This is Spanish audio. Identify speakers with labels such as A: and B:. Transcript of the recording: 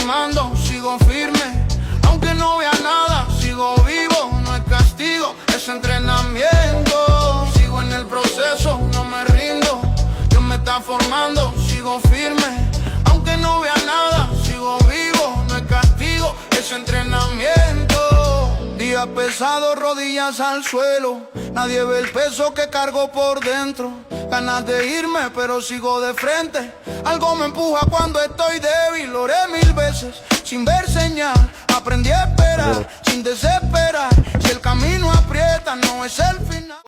A: formando, sigo firme. Aunque no vea nada, sigo vivo. No es castigo, es entrenamiento. Sigo en el proceso, no me rindo. Dios me está formando, sigo firme. Aunque no vea nada, sigo vivo. No es castigo, es entrenamiento. Día pesado, rodillas al suelo. Nadie ve el peso que cargo por dentro. Ganas de irme, pero sigo de frente. Algo me empuja cuando estoy débil. Lo oré 1000 veces, sin ver señal. Aprendí a esperar, sin desesperar. Si el camino aprieta, no es el final.